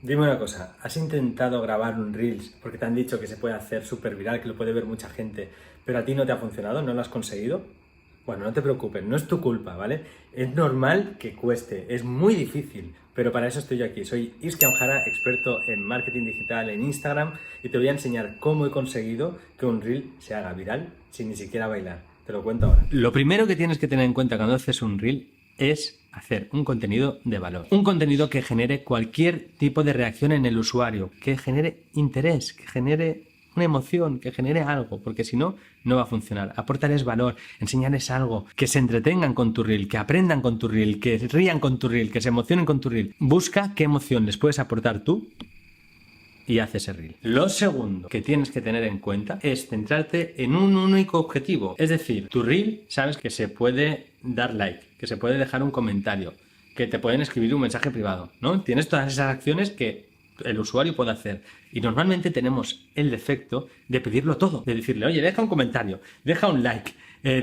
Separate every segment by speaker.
Speaker 1: Dime una cosa, ¿has intentado grabar un Reels porque te han dicho que se puede hacer súper viral, que lo puede ver mucha gente, pero a ti no te ha funcionado, no lo has conseguido? Bueno, no te preocupes, no es tu culpa, ¿vale? Es normal que cueste, es muy difícil, pero para eso estoy yo aquí. Soy Iskian Jara, experto en marketing digital en Instagram, y te voy a enseñar cómo he conseguido que un Reel se haga viral sin ni siquiera bailar. Te lo cuento ahora. Lo primero que tienes que tener en cuenta cuando haces un Reel es hacer un contenido de valor. Un contenido que genere cualquier tipo de reacción en el usuario, que genere interés, que genere una emoción, que genere algo, porque si no, no va a funcionar. Apórtales valor, enseñarles algo, que se entretengan con tu Reel, que aprendan con tu Reel, que rían con tu Reel, que se emocionen con tu Reel. Busca qué emoción les puedes aportar tú y haz ese Reel. Lo segundo que tienes que tener en cuenta es centrarte en un único objetivo. Es decir, tu Reel sabes que se puede dar like, que se puede dejar un comentario, que te pueden escribir un mensaje privado, ¿no? Tienes todas esas acciones que el usuario puede hacer. Y normalmente tenemos el defecto de pedirlo todo, de decirle, oye, deja un comentario, deja un like,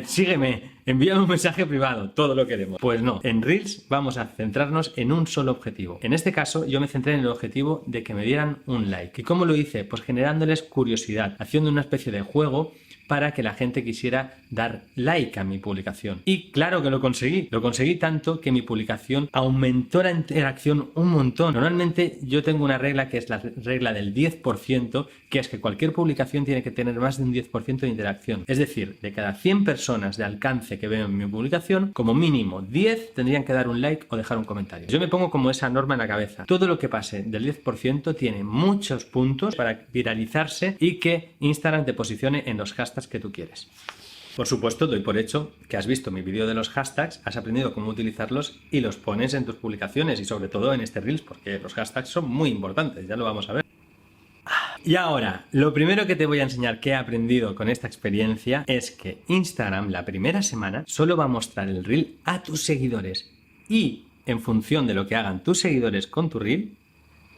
Speaker 1: sígueme, envíame un mensaje privado, todo lo queremos. Pues no, en Reels vamos a centrarnos en un solo objetivo. En este caso yo me centré en el objetivo de que me dieran un like. ¿Y cómo lo hice? Pues generándoles curiosidad, haciendo una especie de juego para que la gente quisiera dar like a mi publicación. Y claro que lo conseguí tanto que mi publicación aumentó la interacción un montón. Normalmente yo tengo una regla que es la regla del 10%, que es que cualquier publicación tiene que tener más de un 10% de interacción. Es decir, de cada 100 personas de alcance que veo en mi publicación, como mínimo 10 tendrían que dar un like o dejar un comentario. Yo me pongo como esa norma en la cabeza. Todo lo que pase del 10% tiene muchos puntos para viralizarse y que Instagram te posicione en los hashtags que tú quieres. Por supuesto, doy por hecho que has visto mi vídeo de los hashtags, has aprendido cómo utilizarlos y los pones en tus publicaciones y sobre todo en este Reels, porque los hashtags son muy importantes, ya lo vamos a ver. Y ahora, lo primero que te voy a enseñar que he aprendido con esta experiencia es que Instagram la primera semana solo va a mostrar el Reel a tus seguidores y en función de lo que hagan tus seguidores con tu Reel,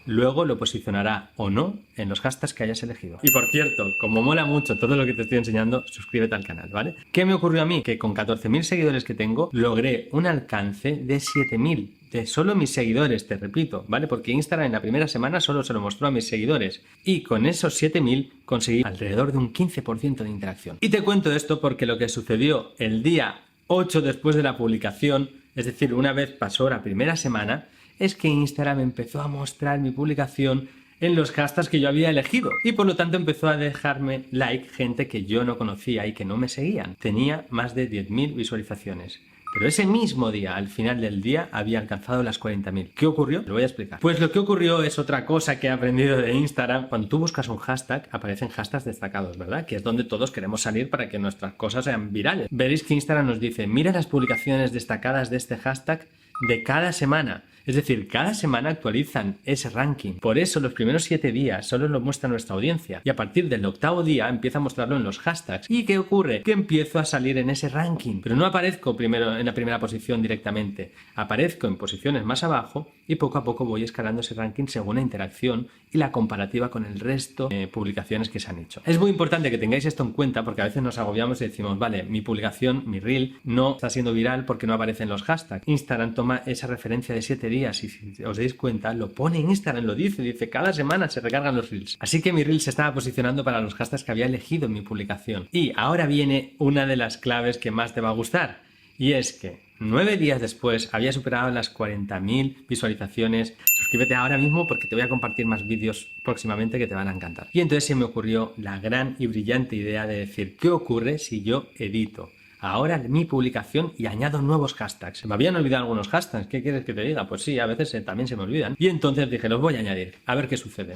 Speaker 1: luego lo posicionará o no en los hashtags que hayas elegido. Y por cierto, como mola mucho todo lo que te estoy enseñando, suscríbete al canal, ¿vale? ¿Qué me ocurrió a mí? Que con 14.000 seguidores que tengo, logré un alcance de 7.000. De solo mis seguidores, te repito, ¿vale? Porque Instagram en la primera semana solo se lo mostró a mis seguidores. Y con esos 7.000 conseguí alrededor de un 15% de interacción. Y te cuento esto porque lo que sucedió el día 8 después de la publicación, es decir, una vez pasó la primera semana, es que Instagram empezó a mostrar mi publicación en los hashtags que yo había elegido y por lo tanto empezó a dejarme like gente que yo no conocía y que no me seguían. Tenía más de 10.000 visualizaciones. Pero ese mismo día, al final del día, había alcanzado las 40.000. ¿Qué ocurrió? Lo voy a explicar. Pues lo que ocurrió es otra cosa que he aprendido de Instagram. Cuando tú buscas un hashtag, aparecen hashtags destacados, ¿verdad? Que es donde todos queremos salir para que nuestras cosas sean virales. Veréis que Instagram nos dice, mira las publicaciones destacadas de este hashtag de cada semana. Es decir, cada semana actualizan ese ranking. Por eso los primeros 7 días solo lo muestra nuestra audiencia. Y a partir del 8º día empieza a mostrarlo en los hashtags. ¿Y qué ocurre? Que empiezo a salir en ese ranking. Pero no aparezco primero en la primera posición directamente. Aparezco en posiciones más abajo y poco a poco voy escalando ese ranking según la interacción y la comparativa con el resto de publicaciones que se han hecho. Es muy importante que tengáis esto en cuenta porque a veces nos agobiamos y decimos, vale, mi publicación, mi Reel, no está siendo viral porque no aparecen los hashtags. Instagram toma esa referencia de 7 días y si os dais cuenta, lo pone en Instagram, lo dice cada semana se recargan los Reels. Así que mi Reel se estaba posicionando para los hashtags que había elegido en mi publicación. Y ahora viene una de las claves que más te va a gustar y es que 9 días después había superado las 40.000 visualizaciones. Suscríbete ahora mismo porque te voy a compartir más vídeos próximamente que te van a encantar. Y entonces se me ocurrió la gran y brillante idea de decir, ¿qué ocurre si yo edito ahora mi publicación y añado nuevos hashtags? Se me habían olvidado algunos hashtags, ¿qué quieres que te diga? Pues sí, a veces también se me olvidan. Y entonces dije, los voy a añadir, a ver qué sucede.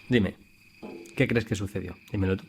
Speaker 1: Dime, ¿qué crees que sucedió? Dímelo tú.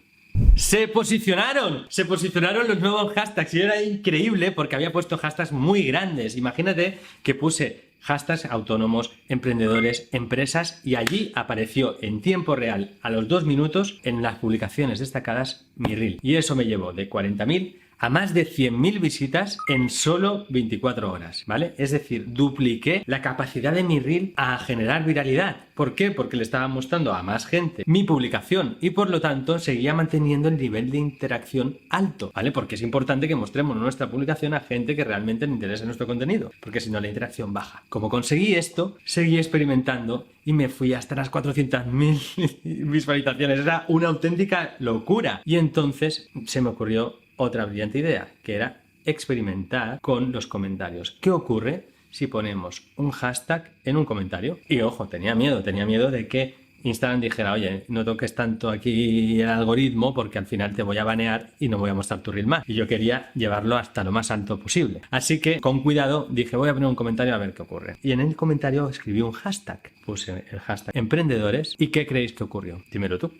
Speaker 1: ¡Se posicionaron! Se posicionaron los nuevos hashtags y era increíble porque había puesto hashtags muy grandes. Imagínate que puse hashtags autónomos, emprendedores, empresas y allí apareció en tiempo real a los 2 minutos en las publicaciones destacadas mi Reel. Y eso me llevó de 40.000 a más de 100.000 visitas en solo 24 horas, ¿vale? Es decir, dupliqué la capacidad de mi reel a generar viralidad. ¿Por qué? Porque le estaba mostrando a más gente mi publicación y por lo tanto seguía manteniendo el nivel de interacción alto, ¿vale? Porque es importante que mostremos nuestra publicación a gente que realmente le interese nuestro contenido, porque si no la interacción baja. Como conseguí esto, seguí experimentando y me fui hasta las 400.000 visualizaciones. Era una auténtica locura. Y entonces se me ocurrió otra brillante idea, que era experimentar con los comentarios. ¿Qué ocurre si ponemos un hashtag en un comentario? Y ojo, tenía miedo de que Instagram dijera, oye, no toques tanto aquí el algoritmo porque al final te voy a banear y no voy a mostrar tu reel más. Y yo quería llevarlo hasta lo más alto posible. Así que con cuidado dije, voy a poner un comentario a ver qué ocurre. Y en el comentario escribí un hashtag. Puse el hashtag emprendedores. ¿Y qué creéis que ocurrió? Dímelo tú.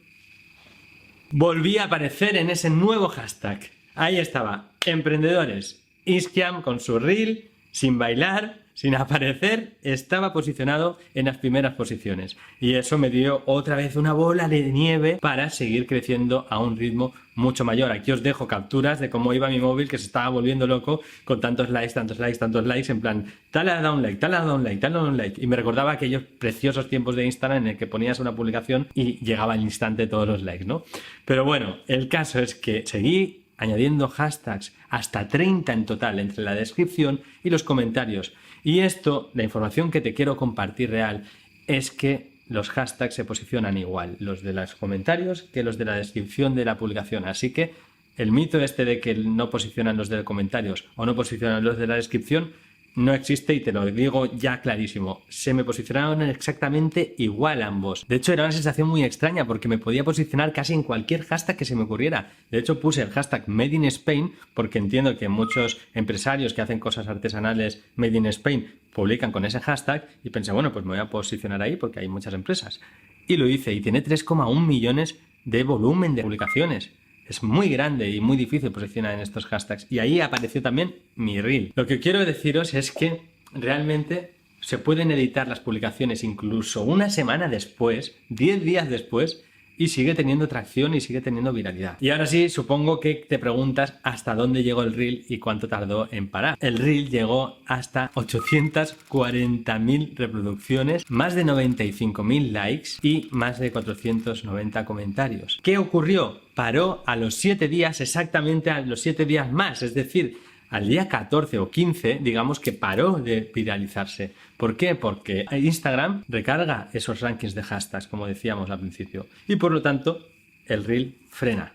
Speaker 1: Volví a aparecer en ese nuevo hashtag. Ahí estaba, emprendedores. Isquiam con su reel, sin bailar, sin aparecer, estaba posicionado en las primeras posiciones. Y eso me dio otra vez una bola de nieve para seguir creciendo a un ritmo mucho mayor. Aquí os dejo capturas de cómo iba mi móvil, que se estaba volviendo loco con tantos likes, en plan, tal le ha dado un like, tal le ha dado un like, tal le ha dado un like. Y me recordaba aquellos preciosos tiempos de Instagram en el que ponías una publicación y llegaba al instante todos los likes, ¿no? Pero bueno, el caso es que seguí añadiendo hashtags, hasta 30 en total entre la descripción y los comentarios. Y esto, la información que te quiero compartir real, es que los hashtags se posicionan igual, los de los comentarios que los de la descripción de la publicación. Así que el mito este de que no posicionan los de los comentarios o no posicionan los de la descripción no existe y te lo digo ya clarísimo. Se me posicionaron exactamente igual ambos. De hecho, era una sensación muy extraña porque me podía posicionar casi en cualquier hashtag que se me ocurriera. De hecho, puse el hashtag Made in Spain porque entiendo que muchos empresarios que hacen cosas artesanales Made in Spain publican con ese hashtag y pensé, bueno, pues me voy a posicionar ahí porque hay muchas empresas. Y lo hice y tiene 3,1 millones de volumen de publicaciones. Es muy grande y muy difícil posicionar en estos hashtags. Y ahí apareció también mi reel. Lo que quiero deciros es que realmente se pueden editar las publicaciones incluso una semana después, 10 días después, y sigue teniendo tracción y sigue teniendo viralidad. Y ahora sí, supongo que te preguntas hasta dónde llegó el reel y cuánto tardó en parar. El reel llegó hasta 840.000 reproducciones, más de 95.000 likes y más de 490 comentarios. ¿Qué ocurrió? Paró a los 7 días, exactamente a los 7 días más, es decir, al día 14 o 15, digamos que paró de viralizarse. ¿Por qué? Porque Instagram recarga esos rankings de hashtags, como decíamos al principio. Y por lo tanto, el reel frena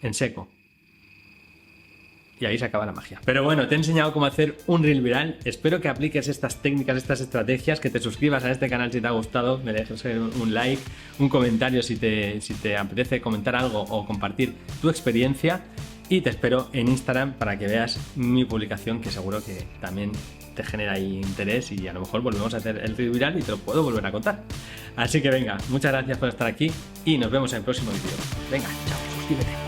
Speaker 1: en seco. Y ahí se acaba la magia. Pero bueno, te he enseñado cómo hacer un reel viral. Espero que apliques estas técnicas, estas estrategias, que te suscribas a este canal si te ha gustado, me dejes un like, un comentario si te apetece comentar algo o compartir tu experiencia. Y te espero en Instagram para que veas mi publicación, que seguro que también te genera ahí interés y a lo mejor volvemos a hacer el reel viral y te lo puedo volver a contar. Así que venga, muchas gracias por estar aquí y nos vemos en el próximo vídeo. Venga, chao, suscríbete.